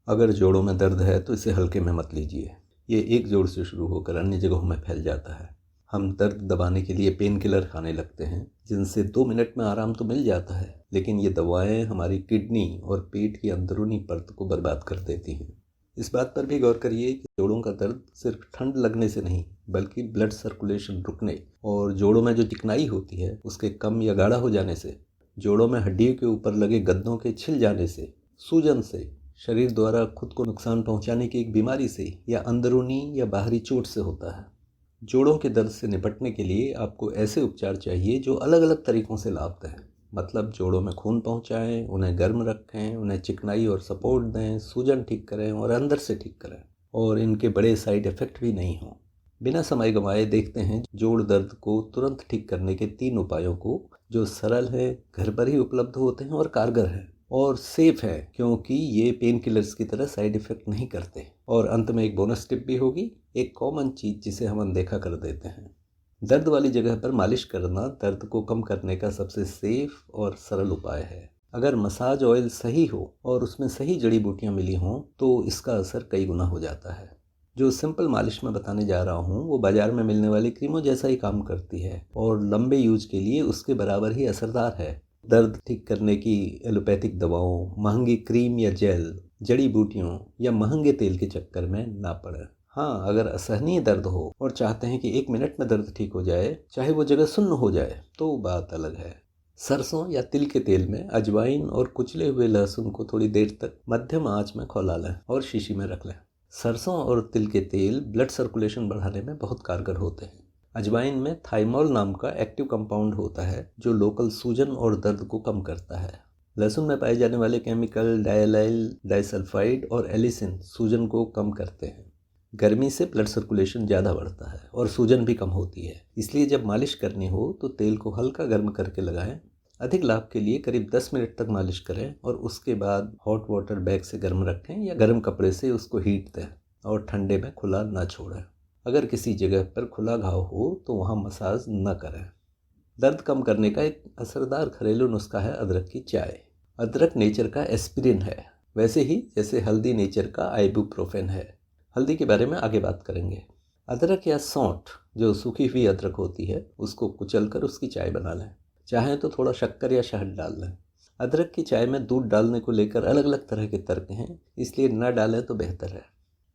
अगर जोड़ों में दर्द है तो इसे हल्के में मत लीजिए। ये एक जोड़ से शुरू होकर अन्य जगहों में फैल जाता है। हम दर्द दबाने के लिए पेन किलर खाने लगते हैं, जिनसे 2 मिनट में आराम तो मिल जाता है, लेकिन ये दवाएं हमारी किडनी और पेट की अंदरूनी परत को बर्बाद कर देती हैं। इस बात पर भी गौर करिए कि जोड़ों का दर्द सिर्फ ठंड लगने से नहीं, बल्कि ब्लड सर्कुलेशन रुकने और जोड़ों में जो चिकनाई होती है उसके कम या गाढ़ा हो जाने से, जोड़ों में हड्डियों के ऊपर लगे गद्दों के छिल जाने से, सूजन से, शरीर द्वारा खुद को नुकसान पहुंचाने की एक बीमारी से या अंदरूनी या बाहरी चोट से होता है। जोड़ों के दर्द से निपटने के लिए आपको ऐसे उपचार चाहिए जो अलग अलग तरीकों से लाभ दें। मतलब जोड़ों में खून पहुंचाएं, उन्हें गर्म रखें, उन्हें चिकनाई और सपोर्ट दें, सूजन ठीक करें और अंदर से ठीक करें, और इनके बड़े साइड इफ़ेक्ट भी नहीं हों। बिना समय गंवाए देखते हैं जोड़ दर्द को तुरंत ठीक करने के 3 उपायों को, जो सरल है, घर पर ही उपलब्ध होते हैं और कारगर हैं और सेफ है, क्योंकि ये पेन किलर्स की तरह साइड इफ़ेक्ट नहीं करते। और अंत में एक बोनस टिप भी होगी, एक कॉमन चीज़ जिसे हम अनदेखा कर देते हैं। दर्द वाली जगह पर मालिश करना दर्द को कम करने का सबसे सेफ और सरल उपाय है। अगर मसाज ऑयल सही हो और उसमें सही जड़ी बूटियां मिली हों तो इसका असर कई गुना हो जाता है। जो सिंपल मालिश मैं बताने जा रहा हूँ वो बाजार में मिलने वाली क्रीमों जैसा ही काम करती है और लंबे यूज के लिए उसके बराबर ही असरदार है। दर्द ठीक करने की एलोपैथिक दवाओं, महंगी क्रीम या जेल, जड़ी बूटियों या महंगे तेल के चक्कर में ना पड़े। हाँ, अगर असहनीय दर्द हो और चाहते हैं कि 1 मिनट में दर्द ठीक हो जाए, चाहे वो जगह सुन्न हो जाए, तो बात अलग है। सरसों या तिल के तेल में अजवाइन और कुचले हुए लहसुन को थोड़ी देर तक मध्यम आंच में खौला लें और शीशी में रख लें। सरसों और तिल के तेल ब्लड सर्कुलेशन बढ़ाने में बहुत कारगर होते हैं। अजवाइन में थाइमोल नाम का एक्टिव कंपाउंड होता है जो लोकल सूजन और दर्द को कम करता है। लहसुन में पाए जाने वाले केमिकल डायलाइल डाइसल्फाइड और एलिसिन सूजन को कम करते हैं। गर्मी से ब्लड सर्कुलेशन ज़्यादा बढ़ता है और सूजन भी कम होती है, इसलिए जब मालिश करनी हो तो तेल को हल्का गर्म करके लगाएं। अधिक लाभ के लिए करीब 10 मिनट तक मालिश करें और उसके बाद हॉट वाटर बैग से गर्म रखें या गर्म कपड़े से उसको हीट दें और ठंडे में खुला ना छोड़ें। अगर किसी जगह पर खुला घाव हो तो वहाँ मसाज न करें। दर्द कम करने का एक असरदार घरेलू नुस्खा है अदरक की चाय। अदरक नेचर का एस्पिरिन है, वैसे ही जैसे हल्दी नेचर का आइबुप्रोफेन है। हल्दी के बारे में आगे बात करेंगे। अदरक या सौंठ, जो सूखी हुई अदरक होती है, उसको कुचलकर उसकी चाय बना लें। चाहें तो थोड़ा शक्कर या शहद डाल लें। अदरक की चाय में दूध डालने को लेकर अलग अलग तरह के तर्क हैं, इसलिए न डालें तो बेहतर है।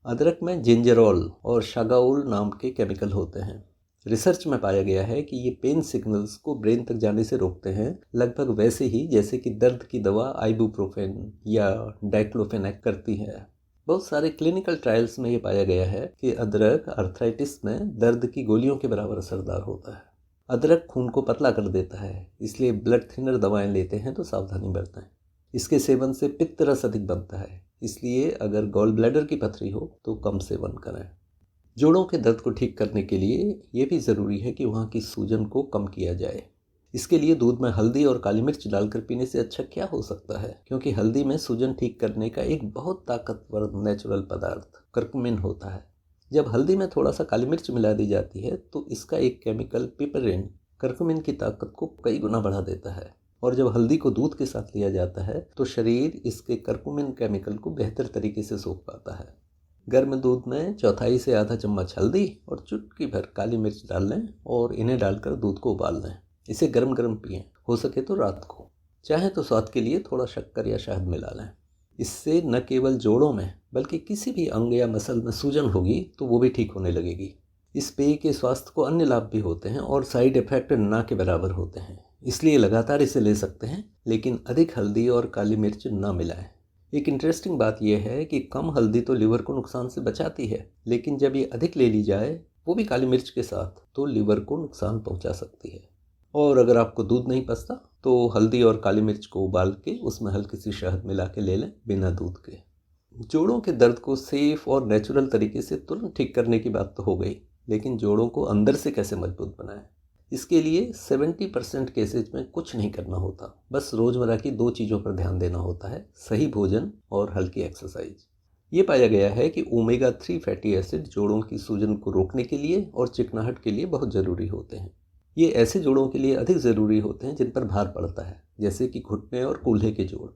अदरक में जिंजरोल और शागाउल नाम के केमिकल होते हैं। रिसर्च में पाया गया है कि ये पेन सिग्नल्स को ब्रेन तक जाने से रोकते हैं, लगभग वैसे ही जैसे कि दर्द की दवा आइबुप्रोफेन या डाइक्लोफेनेक करती है। बहुत सारे क्लिनिकल ट्रायल्स में ये पाया गया है कि अदरक आर्थराइटिस में दर्द की गोलियों के बराबर असरदार होता है। अदरक खून को पतला कर देता है, इसलिए ब्लड थिनर दवाएं लेते हैं तो सावधानी बरतें। इसके सेवन से पित्त रस अधिक बनता है, इसलिए अगर गॉल ब्लैडर की पथरी हो तो कम सेवन करें। जोड़ों के दर्द को ठीक करने के लिए ये भी ज़रूरी है कि वहाँ की सूजन को कम किया जाए। इसके लिए दूध में हल्दी और काली मिर्च डालकर पीने से अच्छा क्या हो सकता है, क्योंकि हल्दी में सूजन ठीक करने का एक बहुत ताकतवर नेचुरल पदार्थ कर्कुमिन होता है। जब हल्दी में थोड़ा सा काली मिर्च मिला दी जाती है तो इसका एक केमिकल पिपरिन कर्कुमिन की ताकत को कई गुना बढ़ा देता है, और जब हल्दी को दूध के साथ लिया जाता है तो शरीर इसके कर्कुमिन केमिकल को बेहतर तरीके से सोख पाता है। गर्म दूध में चौथाई से आधा चम्मच हल्दी और चुटकी भर काली मिर्च डाल लें और इन्हें डालकर दूध को उबाल लें। इसे गर्म गर्म पिएं, हो सके तो रात को। चाहे तो स्वाद के लिए थोड़ा शक्कर या शहद मिला लें। इससे न केवल जोड़ों में बल्कि किसी भी अंग या मसल में सूजन होगी तो वो भी ठीक होने लगेगी। इस पेय के स्वास्थ्य को अन्य लाभ भी होते हैं और साइड इफेक्ट ना के बराबर होते हैं, इसलिए लगातार इसे ले सकते हैं, लेकिन अधिक हल्दी और काली मिर्च ना मिलाएं। एक इंटरेस्टिंग बात यह है कि कम हल्दी तो लिवर को नुकसान से बचाती है, लेकिन जब ये अधिक ले ली जाए, वो भी काली मिर्च के साथ, तो लिवर को नुकसान पहुंचा सकती है। और अगर आपको दूध नहीं पचता तो हल्दी और काली मिर्च को उबाल के उसमें हल्की सी शहद मिला के ले लें बिना दूध के। जोड़ों के दर्द को सेफ और नेचुरल तरीके से तुरंत ठीक करने की बात तो हो गई, लेकिन जोड़ों को अंदर से कैसे मजबूत बनाएं? इसके लिए 70% केसेज में कुछ नहीं करना होता, बस रोज़मर्रा की 2 चीज़ों पर ध्यान देना होता है, सही भोजन और हल्की एक्सरसाइज। ये पाया गया है कि ओमेगा 3 फैटी एसिड जोड़ों की सूजन को रोकने के लिए और चिकनाहट के लिए बहुत ज़रूरी होते हैं। ये ऐसे जोड़ों के लिए अधिक ज़रूरी होते हैं जिन पर भार पड़ता है, जैसे कि घुटने और कूल्हे के जोड़।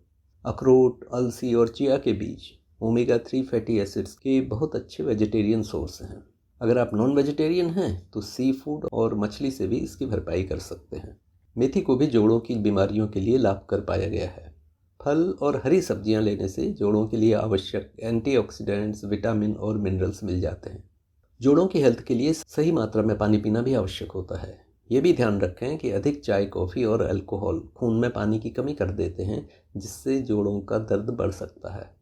अखरोट, अलसी और चिया के बीज, ओमेगा 3 फैटी एसिड्स के बहुत अच्छे वेजिटेरियन सोर्स हैं। अगर आप नॉन वेजिटेरियन हैं तो सी फूड और मछली से भी इसकी भरपाई कर सकते हैं। मेथी को भी जोड़ों की बीमारियों के लिए लाभकर पाया गया है। फल और हरी सब्जियां लेने से जोड़ों के लिए आवश्यक एंटीऑक्सीडेंट्स, विटामिन और मिनरल्स मिल जाते हैं। जोड़ों की हेल्थ के लिए सही मात्रा में पानी पीना भी आवश्यक होता है। ये भी ध्यान रखें कि अधिक चाय, कॉफ़ी और अल्कोहल खून में पानी की कमी कर देते हैं, जिससे जोड़ों का दर्द बढ़ सकता है।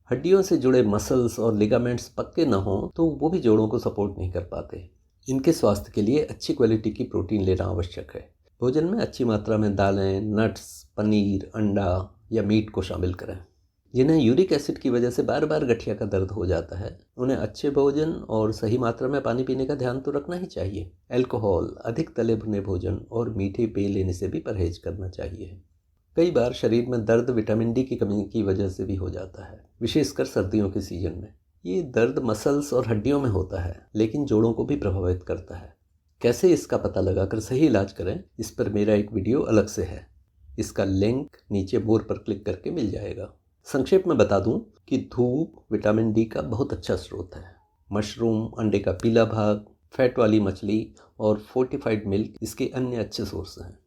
हड्डियों से जुड़े मसल्स और लिगामेंट्स पक्के न हों तो वो भी जोड़ों को सपोर्ट नहीं कर पाते। इनके स्वास्थ्य के लिए अच्छी क्वालिटी की प्रोटीन लेना आवश्यक है। भोजन में अच्छी मात्रा में दालें, नट्स, पनीर, अंडा या मीट को शामिल करें। जिन्हें यूरिक एसिड की वजह से बार बार गठिया का दर्द हो जाता है, उन्हें अच्छे भोजन और सही मात्रा में पानी पीने का ध्यान तो रखना ही चाहिए। अल्कोहल, अधिक तले भुने भोजन और मीठे पेय लेने से भी परहेज करना चाहिए। कई बार शरीर में दर्द विटामिन डी की कमी की वजह से भी हो जाता है, विशेषकर सर्दियों के सीजन में। ये दर्द मसल्स और हड्डियों में होता है, लेकिन जोड़ों को भी प्रभावित करता है। कैसे इसका पता लगाकर सही इलाज करें, इस पर मेरा एक वीडियो अलग से है। इसका लिंक नीचे मोर पर क्लिक करके मिल जाएगा। संक्षेप में बता दूं कि धूप विटामिन डी का बहुत अच्छा स्रोत है। मशरूम, अंडे का पीला भाग, फैट वाली मछली और फोर्टिफाइड मिल्क इसके अन्य अच्छे सोर्स हैं।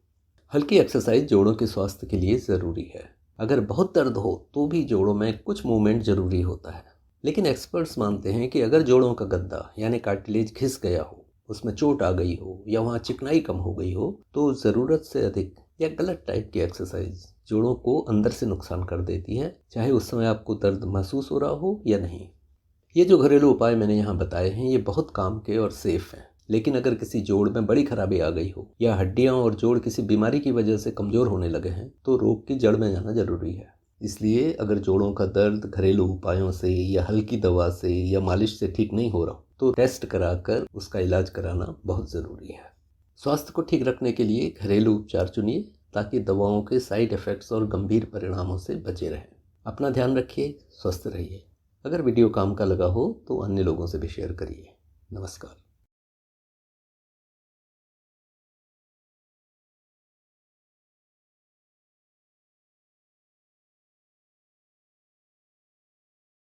हल्की एक्सरसाइज जोड़ों के स्वास्थ्य के लिए ज़रूरी है। अगर बहुत दर्द हो तो भी जोड़ों में कुछ मूवमेंट ज़रूरी होता है। लेकिन एक्सपर्ट्स मानते हैं कि अगर जोड़ों का गद्दा यानी कार्टिलेज घिस गया हो, उसमें चोट आ गई हो या वहाँ चिकनाई कम हो गई हो, तो ज़रूरत से अधिक या गलत टाइप की एक्सरसाइज जोड़ों को अंदर से नुकसान कर देती है, चाहे उस समय आपको दर्द महसूस हो रहा हो या नहीं। ये जो घरेलू उपाय मैंने यहाँ बताए हैं, ये बहुत काम के और सेफ हैं। लेकिन अगर किसी जोड़ में बड़ी खराबी आ गई हो या हड्डियां और जोड़ किसी बीमारी की वजह से कमज़ोर होने लगे हैं, तो रोग की जड़ में जाना जरूरी है। इसलिए अगर जोड़ों का दर्द घरेलू उपायों से या हल्की दवा से या मालिश से ठीक नहीं हो रहा, तो टेस्ट कराकर उसका इलाज कराना बहुत ज़रूरी है। स्वास्थ्य को ठीक रखने के लिए घरेलू उपचार चुनिए, ताकि दवाओं के साइड इफ़ेक्ट्स और गंभीर परिणामों से बचे रहें। अपना ध्यान रखिए, स्वस्थ रहिए। अगर वीडियो काम का लगा हो तो अन्य लोगों से भी शेयर करिए। नमस्कार।